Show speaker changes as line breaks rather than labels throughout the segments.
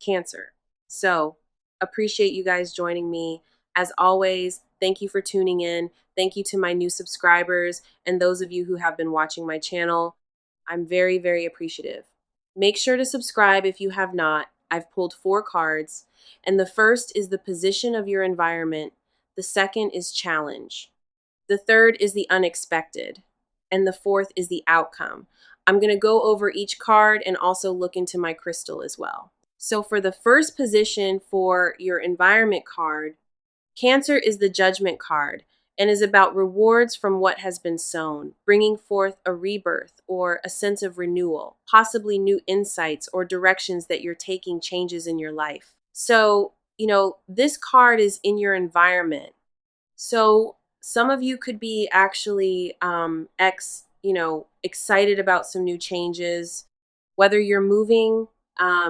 Cancer. So appreciate you guys joining me. As always, thank you for tuning in. Thank you to my new subscribers and those of you who have been watching my channel. I'm very, very appreciative. Make sure to subscribe if you have not. I've pulled 4 cards, and the first is the position of your environment. The second is challenge. The third is the unexpected. And the fourth is the outcome. I'm going to go over each card and also look into my crystal as well. So for the first position for your environment card, Cancer is the judgment card and is about rewards from what has been sown, bringing forth a rebirth or a sense of renewal, possibly new insights or directions that you're taking changes in your life. So, this card is in your environment. So some of you could be actually excited about some new changes, whether you're moving,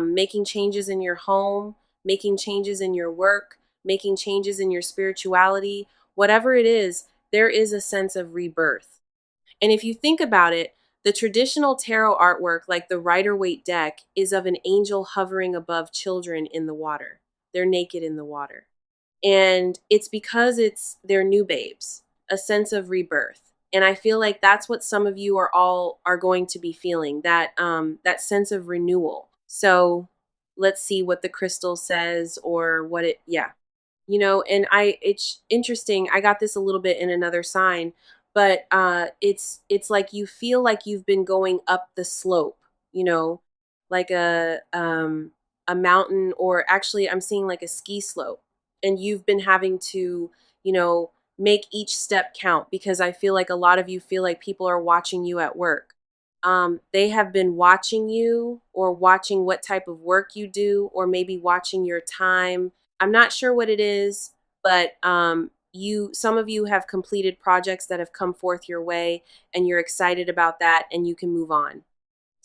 making changes in your home, making changes in your work, making changes in your spirituality, whatever it is, there is a sense of rebirth. And if you think about it, the traditional tarot artwork, like the Rider-Waite deck, is of an angel hovering above children in the water. They're naked in the water. And it's because they're new babes, a sense of rebirth. And I feel like that's what some of you are going to be feeling, that sense of renewal. So let's see what the crystal says or what it, yeah. And it's interesting. I got this a little bit in another sign, but it's like you feel like you've been going up the slope, like a mountain, or actually I'm seeing like a ski slope, and you've been having to, make each step count, because I feel like a lot of you feel like people are watching you at work. They have been watching you, or watching what type of work you do, or maybe watching your time. I'm not sure what it is, but some of you have completed projects that have come forth your way, and you're excited about that, and you can move on.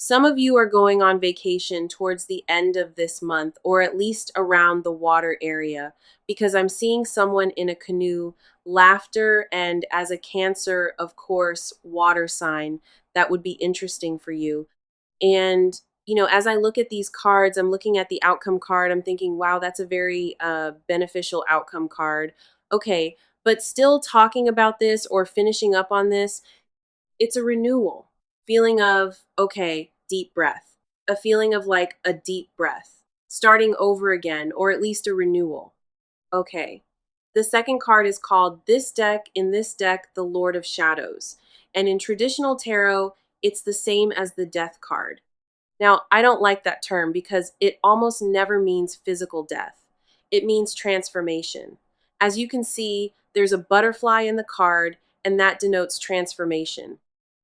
Some of you are going on vacation towards the end of this month, or at least around the water area, because I'm seeing someone in a canoe, laughter, and as a Cancer, of course, water sign, that would be interesting for you. And, as I look at these cards, I'm looking at the outcome card. I'm thinking, wow, that's a very beneficial outcome card. Okay, but still talking about this or finishing up on this, it's a renewal. Feeling of, okay, deep breath. A feeling of like a deep breath. Starting over again, or at least a renewal. Okay. The second card is called in this deck, the Lord of Shadows. And in traditional tarot, it's the same as the Death card. Now, I don't like that term because it almost never means physical death. It means transformation. As you can see, there's a butterfly in the card, and that denotes transformation.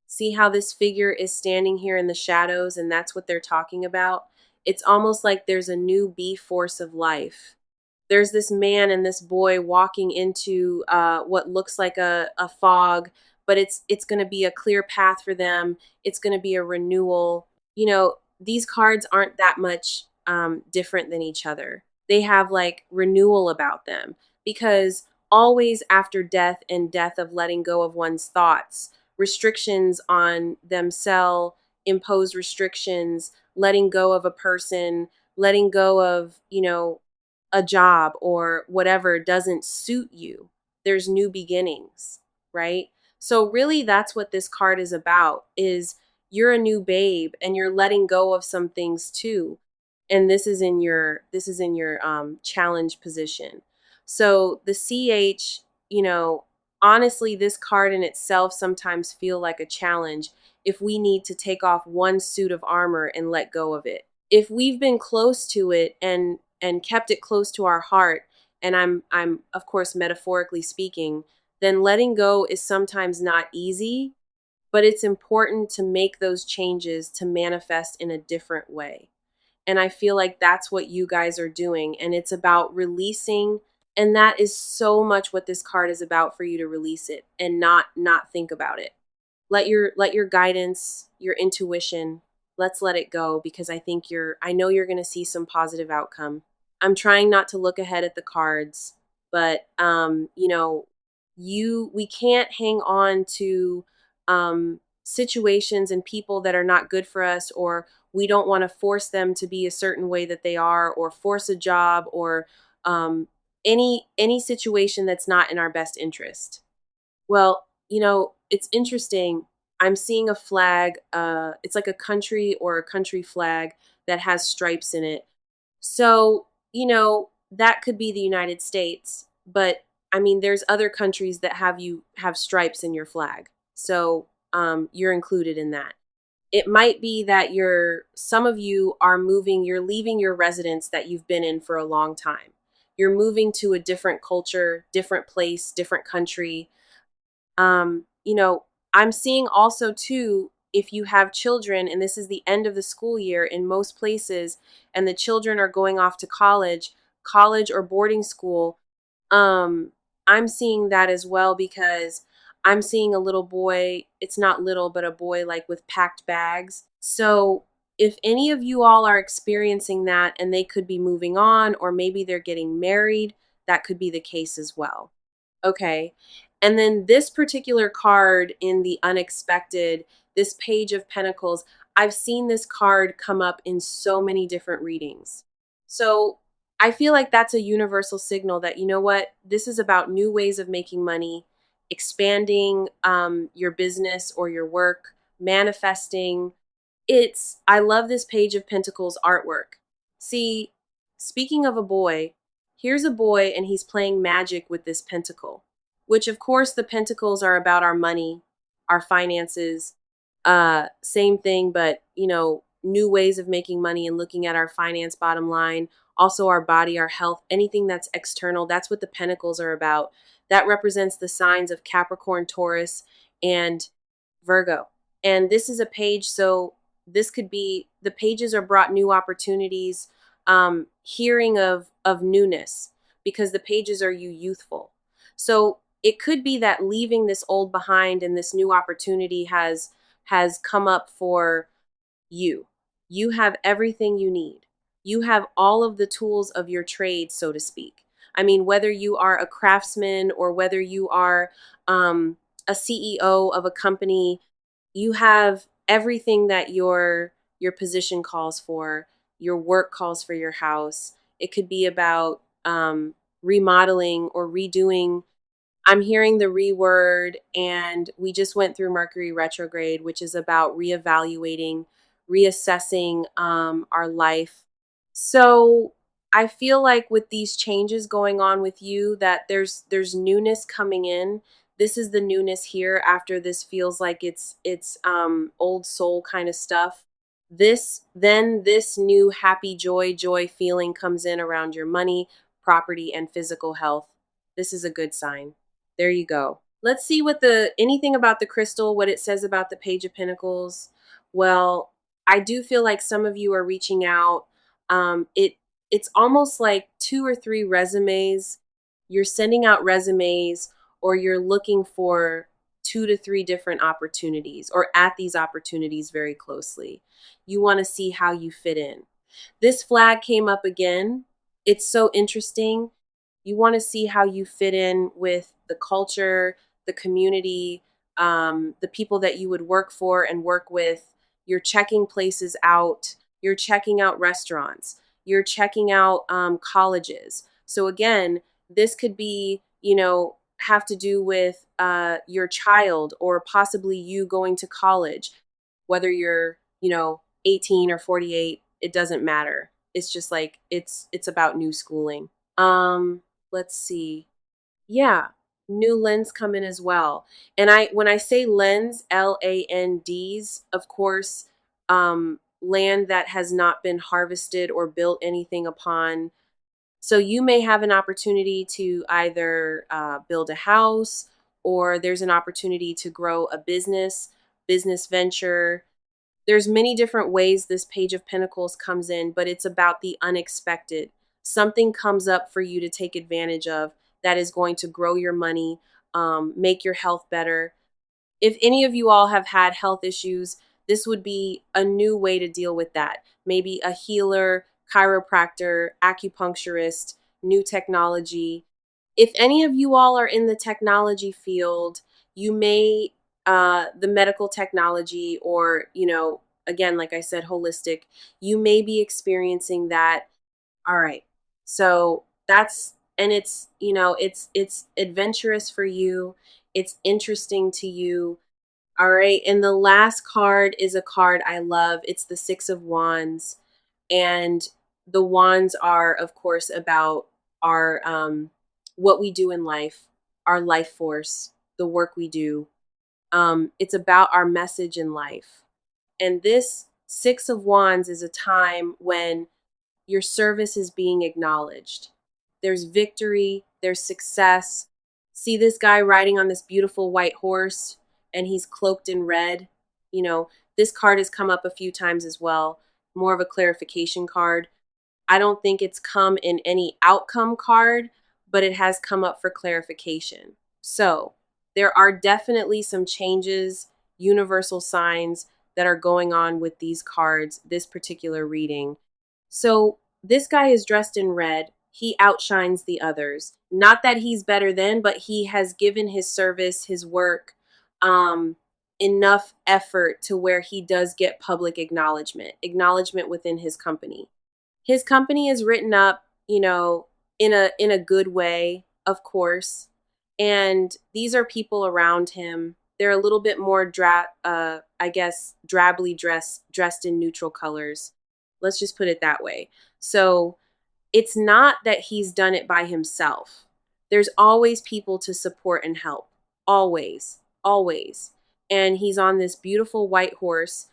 See how this figure is standing here in the shadows, and that's what they're talking about? It's almost like there's a new B force of life. There's this man and this boy walking into what looks like a fog, but it's going to be a clear path for them. It's going to be a renewal. These cards aren't that much different than each other. They have like renewal about them, because always after death, and death of letting go of one's thoughts, restrictions on themselves, imposed restrictions, letting go of a person, letting go of, a job or whatever doesn't suit you. There's new beginnings, right? So really that's what this card is about, is you're a new babe and you're letting go of some things too. And this is in your challenge position. So the CH, honestly, this card in itself sometimes feel like a challenge if we need to take off one suit of armor and let go of it. If we've been close to it and kept it close to our heart, and I'm of course metaphorically speaking, then letting go is sometimes not easy, but it's important to make those changes to manifest in a different way. And I feel like that's what you guys are doing, and it's about releasing. And that is so much what this card is about, for you to release it and not think about it. Let your guidance, your intuition, let's let it go, because I know you're going to see some positive outcome. I'm trying not to look ahead at the cards, but we can't hang on to situations and people that are not good for us, or We don't want to force them to be a certain way that they are, or force a job, or um, any situation that's not in our best interest. Well, it's interesting. I'm seeing a flag. It's like a country or a country flag that has stripes in it. So, that could be the United States, but I mean, there's other countries that have stripes in your flag. So, you're included in that. It might be that some of you are moving, you're leaving your residence that you've been in for a long time. You're moving to a different culture, different place, different country. Um, you know, I'm seeing also too, if you have children and this is the end of the school year in most places and the children are going off to college or boarding school, um, I'm seeing that as well because I'm seeing a little boy, it's not little, but a boy like with packed bags. So if any of you all are experiencing that and they could be moving on, or maybe they're getting married, that could be the case as well. Okay. And then this particular card in the unexpected, this Page of Pentacles, I've seen this card come up in so many different readings. So I feel like that's a universal signal that, you know what, this is about new ways of making money, expanding your business or your work, manifesting. I love this Page of Pentacles artwork. See, speaking of a boy, here's a boy and he's playing magic with this pentacle, which of course the pentacles are about our money, our finances, same thing, but new ways of making money and looking at our finance bottom line, also our body, our health, anything that's external. That's what the pentacles are about. That represents the signs of Capricorn, Taurus, and Virgo. And this is a page, so this could be the pages are brought new opportunities, hearing of newness, because the pages are you youthful. So it could be that leaving this old behind and this new opportunity has come up for you. You have everything you need. You have all of the tools of your trade, so to speak. I mean, whether you are a craftsman or whether you are a CEO of a company, you have everything that your position calls for, your work calls for your house. It could be about remodeling or redoing. I'm hearing the re word, and we just went through Mercury retrograde, which is about reevaluating, reassessing our life. So I feel like with these changes going on with you, that there's newness coming in. This is the newness here after this feels like it's old soul kind of stuff. This new happy joy feeling comes in around your money, property, and physical health. This is a good sign. There you go. Let's see what anything about the crystal, what it says about the Page of Pentacles. Well, I do feel like some of you are reaching out. It's almost like 2 or 3 resumes. You're sending out resumes, or you're looking for 2 to 3 different opportunities, or at these opportunities very closely. You want to see how you fit in. This flag came up again. It's so interesting. You want to see how you fit in with the culture, the community, the people that you would work for and work with. You're checking places out. You're checking out restaurants. You're checking out colleges. So again, this could be, have to do with your child, or possibly you going to college. Whether you're, 18 or 48, it doesn't matter. It's just like it's about new schooling. Let's see. Yeah, new lens come in as well. And when I say lens, LANDs, of course, land that has not been harvested or built anything upon. So you may have an opportunity to either build a house, or there's an opportunity to grow a business venture. There's many different ways this Page of Pentacles comes in, but it's about the unexpected. Something comes up for you to take advantage of that is going to grow your money, make your health better. If any of you all have had health issues, this would be a new way to deal with that. Maybe a healer, chiropractor, acupuncturist, new technology. If any of you all are in the technology field, you may, the medical technology, or, again, like I said, holistic, you may be experiencing that. All right. So that's, and it's, it's adventurous for you. It's interesting to you. All right. And the last card is a card I love. It's the Six of Wands. And the wands are, of course, about our what we do in life, our life force, the work we do. It's about our message in life. And this Six of Wands is a time when your service is being acknowledged. There's victory, there's success. See this guy riding on this beautiful white horse and he's cloaked in red. You know, this card has come up a few times as well, more of a clarification card. I don't think it's come in any outcome card, but it has come up for clarification. So there are definitely some changes, universal signs that are going on with these cards, this particular reading. So this guy is dressed in red. He outshines the others. Not that he's better than, but he has given his service, his work, enough effort to where he does get public acknowledgement within his company. His company is written up, in a good way, of course. And these are people around him. They're a little bit more drably dressed in neutral colors. Let's just put it that way. So it's not that he's done it by himself. There's always people to support and help. Always, always. And he's on this beautiful white horse.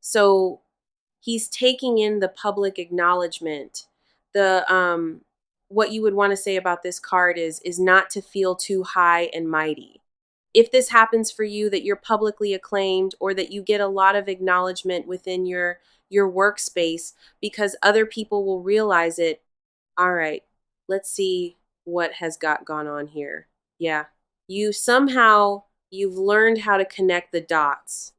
So he's taking in the public acknowledgement. The what you would want to say about this card is not to feel too high and mighty. If this happens for you, that you're publicly acclaimed or that you get a lot of acknowledgement within your workspace because other people will realize it. All right, let's see what has gone on here. Yeah. You've learned how to connect the dots.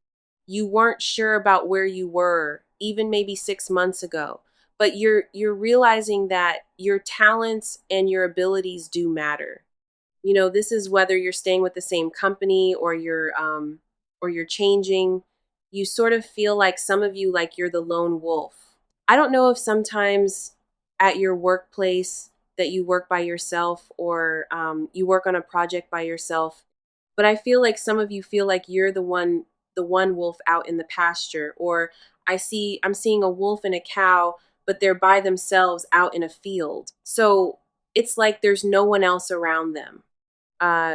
You weren't sure about where you were, even maybe 6 months ago, but you're realizing that your talents and your abilities do matter. This is whether you're staying with the same company or you're changing. You sort of feel like some of you, like you're the lone wolf. I don't know if sometimes at your workplace that you work by yourself or you work on a project by yourself, but I feel like some of you feel like you're the one wolf out in the pasture, or I'm seeing a wolf and a cow, but they're by themselves out in a field. So it's like there's no one else around them.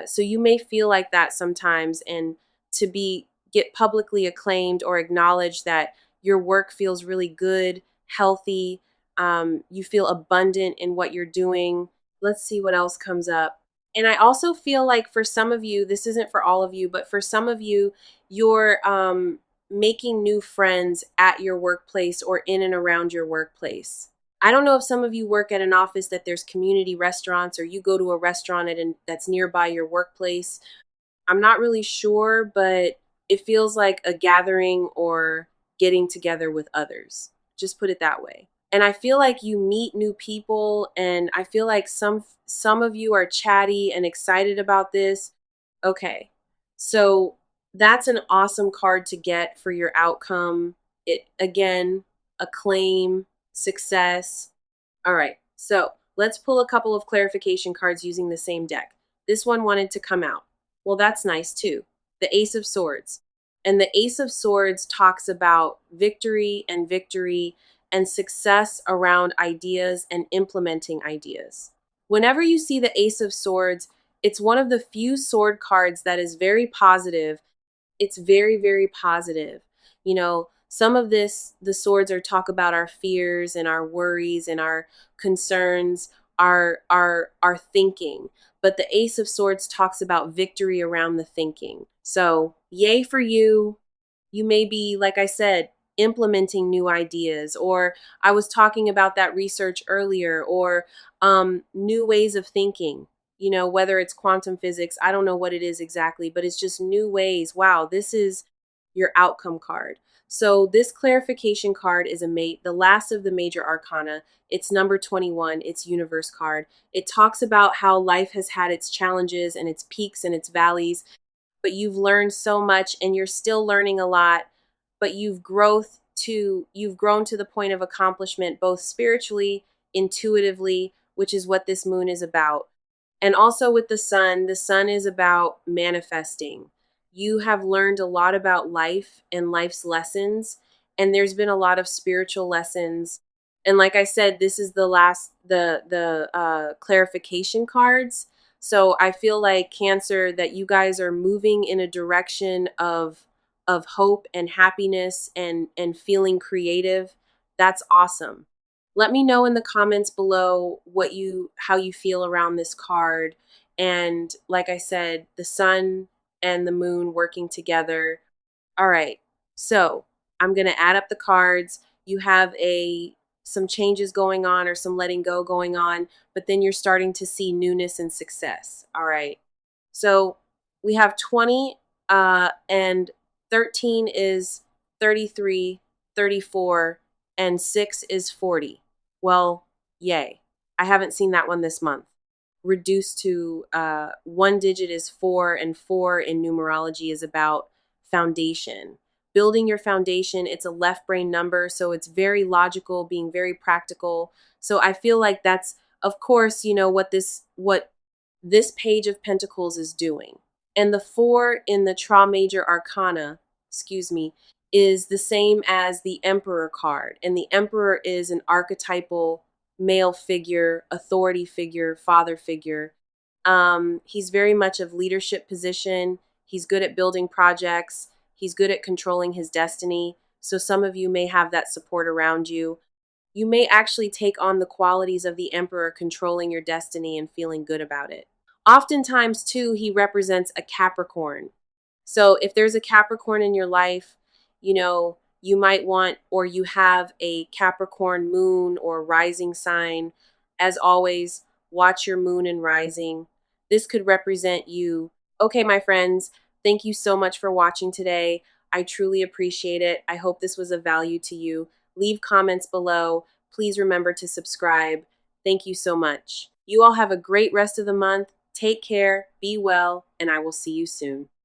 So you may feel like that sometimes, and get publicly acclaimed or acknowledged that your work feels really good, healthy. You feel abundant in what you're doing. Let's see what else comes up. And I also feel like for some of you, this isn't for all of you, but for some of you, you're making new friends at your workplace or in and around your workplace. I don't know if some of you work at an office that there's community restaurants, or you go to a restaurant that's nearby your workplace. I'm not really sure, but it feels like a gathering or getting together with others. Just put it that way. And I feel like you meet new people, and I feel like some of you are chatty and excited about this. Okay. So that's an awesome card to get for your outcome. It, again, acclaim, success. All right. So let's pull a couple of clarification cards using the same deck. This one wanted to come out. Well, that's nice too. The Ace of Swords. And the Ace of Swords talks about victory and success around ideas and implementing ideas. Whenever you see the Ace of Swords, it's one of the few sword cards that is very positive. It's very, very positive. Some of the swords talk about our fears and our worries and our concerns, our thinking. But the Ace of Swords talks about victory around the thinking. So yay for you. You may be, like I said, implementing new ideas, or I was talking about that research earlier, or new ways of thinking, whether it's quantum physics, I don't know what it is exactly, but it's just new ways. Wow, this is your outcome card. So this clarification card is the last of the major arcana. It's number 21. It's universe card. It talks about how life has had its challenges and its peaks and its valleys, but you've learned so much and you're still learning a lot. but you've grown to the point of accomplishment both spiritually, intuitively, which is what this moon is about. And also with the sun is about manifesting. You have learned a lot about life and life's lessons, and there's been a lot of spiritual lessons. And like I said, this is the last the clarification cards. So I feel like Cancer that you guys are moving in a direction of hope and happiness and feeling creative. That's awesome. Let me know in the comments below how you feel around this card. And like I said, the sun and the moon working together. All right. So, I'm going to add up the cards. You have a some changes going on or some letting go going on, but then you're starting to see newness and success. All right. So, we have 20 and 13 is 33, 34, and 6 is 40. Well, yay. I haven't seen that one this month. Reduced to one digit is 4, and 4 in numerology is about foundation. Building your foundation, it's a left brain number, so it's very logical, being very practical. So I feel like that's, of course, what this page of pentacles is doing. And the 4 in the Tra Major Arcana, excuse me, is the same as the Emperor card. And the Emperor is an archetypal male figure, authority figure, father figure. He's very much of leadership position. He's good at building projects. He's good at controlling his destiny. So some of you may have that support around you. You may actually take on the qualities of the Emperor, controlling your destiny and feeling good about it. Oftentimes, too, he represents a Capricorn. So if there's a Capricorn in your life, you might want, or you have a Capricorn moon or rising sign. As always, watch your moon and rising. This could represent you. Okay, my friends, thank you so much for watching today. I truly appreciate it. I hope this was of value to you. Leave comments below. Please remember to subscribe. Thank you so much. You all have a great rest of the month. Take care, be well, and I will see you soon.